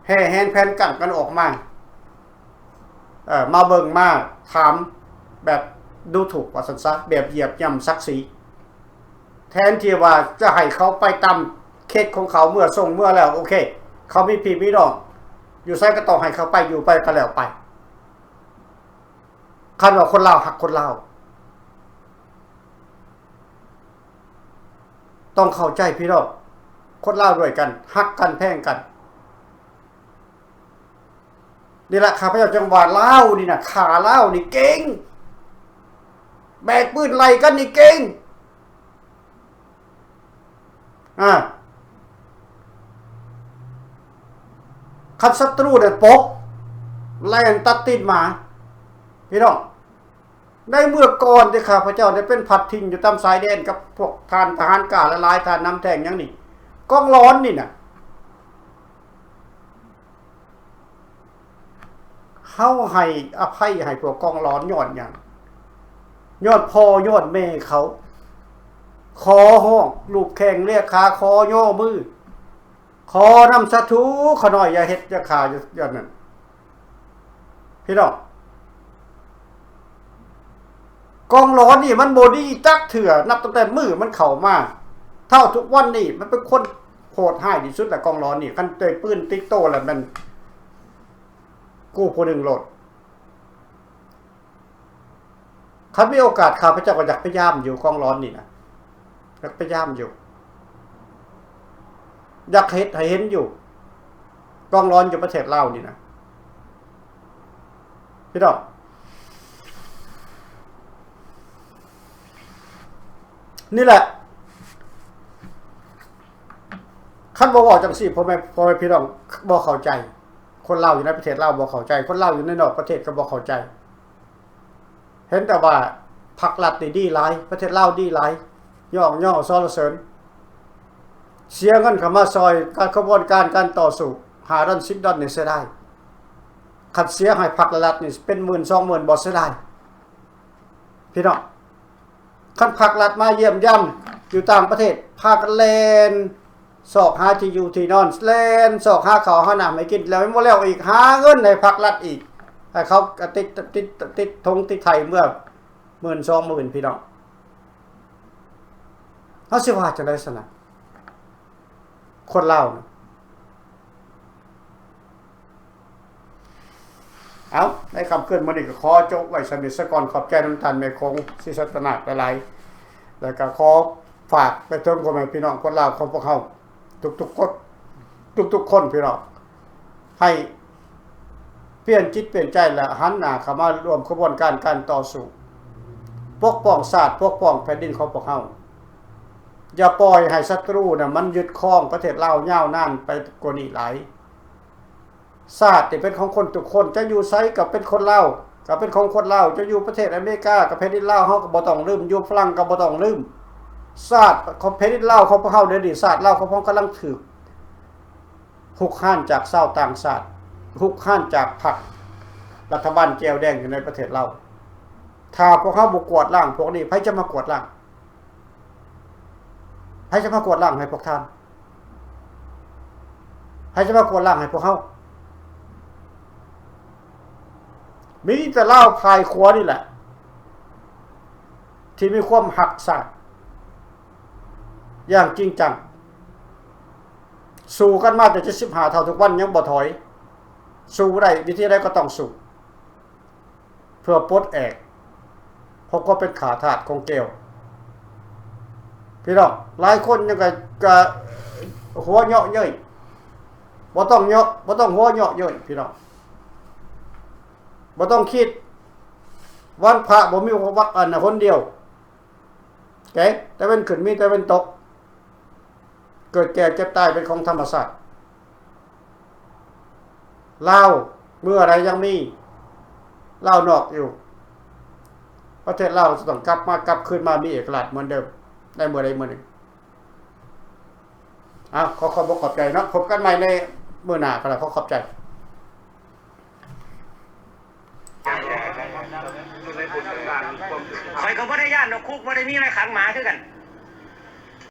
แห่แหนแผ่นกันออกมามาเบิ่งมาถามแบบดูถูกว่าซั่นซะแบบเหยียบย่ำศักดิ์ศรีแทนที่ว่าจะให้เขาไปตามเขตของเขาเมื่อส่งเมื่อแล้วโอเคเขามีพี่มีน้องอยู่ไสก็ต้องให้เขาไปอยู่ไปก็แล้วไปคันว่าคนลาวหักคนลาวต้องเข้าใจพี่น้องคนลาวด้วยกันฮักกันแพงกันนี่แหละข้าพเจ้าจังหวัดลาวนี่นะขาลาวนี่เก่งแบกปืนไล่กันนี่เก่งคัดศัตรูเนี่ยปกไล่ตัดติดมาพี่น้องในเมื่อก่อนที่ข้าพเจ้าได้เป็นผัดทิ้งอยู่ตามสายแดนกับพวกทหารกล้าและลายทานน้ำแทงอย่างนี้กองร้อนนี่นะเขาให้อภัยให้พวกกองร้อนย้อนอย่างย้อนพ่อย้อนแม่เขาคอห้องลูกแข่งเรียกขาคอย่อมือขอนำสะทูขน่อยอย่าเฮ็ดอย่าขาอย่านั่นพี่น้องกองร้อนนี่มันโบดี้จักเถื่อนับตั้งแต่มือมันเข้ามา เท่าทุกวันนี้มันเป็นคนโหดห้ายที่สุดแหละกองร้อนนี่คันเตยปืนติ๊กโตแล้วมันกู้ผู้หนึ่งโหลดคันมีโอกาสข้าพเจ้าก็อยากพยายามอยู่กองร้อนนี่นะอยากพยายามอยู่อยากให้เห็นอยู่กองร้อนอยู่ประเทศลาวนี่นะพี่น้องนี่แหละขั้นบ่บอกจังซี่พ่อแม่พี่น้องบ่เข้าใจคนลาวอยู่ในประเทศลาวบ่เข้าใจคนลาวอยู่ในนอกประเทศก็บ่เข้าใจเห็นแต่ว่าพรรครัฐนี่ดีหลายประเทศลาวดีหลายย่อซอรเสริญเสียเงินเข้ามาซอยการกระบวนการต่อสู้5 ดอล10 ดอลนี่เสียได้ขัดเสียให้พรรครัฐนี่เป็น10,000 20,000บ่เสียได้พี่น้องคันพรรครัฐมาเยี่ยมย่ำอยู่ต่างประเทศพากันแล่นสอกหาที่อยู่ที่นอนแล่นสอกหาข้าวหาน้ำให้กินแล้วบ่แล้วอีกหาเงินให้พรรครัฐอีกให้เขาติดธงติดไทยเมื่อ10,000 20,000พี่น้องเฮาสิว่าจังได๋ซั่นน่ะคนลาวนะเอาในคำเกินมื้อนี้ก็ขอจบไว้สำหรับสกอนขอบใจน้ำตาลแม่คงศิษย์ตนาหลายๆแล้วก็ขอฝากไปถึงพ่อแม่พี่น้องคนลาวของพวกเฮาทุกคนพี่น้องให้เปลี่ยนจิตเปลี่ยนใจและหันหน้าเข้ามาร่วมกระบวนการต่อสู้ปกป้องชาติปกป้องแผ่นดินของพวกเฮาอย่าปล่อยให้ศัตรูน่ะมันยึดครองประเทศลาวยาวนานไปกว่านี้หลายชาติที่เป็นของคนทุกคนจะอยู่ไสก็เป็นคนลาวก็เป็นของคนลาวจะอยู่ประเทศอเมริกาก็แผ่นดินลาวเฮาก็บ่ต้องลืมอยู่ฝรั่งก็บ่ต้องลืมชาติของแผ่นดินลาวของพวกเฮาเดี๋ยวนี้ชาติลาวของพวกเฮากำลังถูกฮุกห้านจากชาวต่างชาติฮุกห้านจากพรรครัฐบาลแก้วแดงอยู่ในประเทศเราถ้าพวกเฮาบ่กวาดล้างพวกนี้ไผจะมากวาดล้างใครจะมากวดล้างให้พวกท่านใครจะมากวดล้างให้พวกเขามีแต่เล่าพายขวานี่แหละที่มีความหักษาอย่างจริงจังสู้กันมาแต่จะ15 เท่าทุกวันยังบ่ถอยสู้ได้วิธีใดก็ต้องสู้เพื่อปลดแอกเพราะก็เป็นขาทาสของแก้วพี่น้องหลายคนยังก็หัวเหยาะเย้ยบ่ต้องเหยาะบ่ต้องหัวเหยาะเย้ยพี่น้องบ่ต้องคิดวันพระบ่มีวักอันน่ะคนเดียวแก่แต่เป็นขึ้นมีแต่เป็นตกเกิดแก่เจ็บตายเป็นของธรรมชาติลาวเมื่อไรยังมีลาวนอกอยู่ประเทศลาวจะต้องกลับคืนมามีเอกราชเหมือนเดิมได้เมื่อใดเมื่อหนึ่งขอบใจเนาะพบกันใหม่ในมื้อหน้าก็แล้วขอบใจคอยก็บ่ได้ย่านดอกคุกบ่ได้มีอะไรขังหมาคือกัน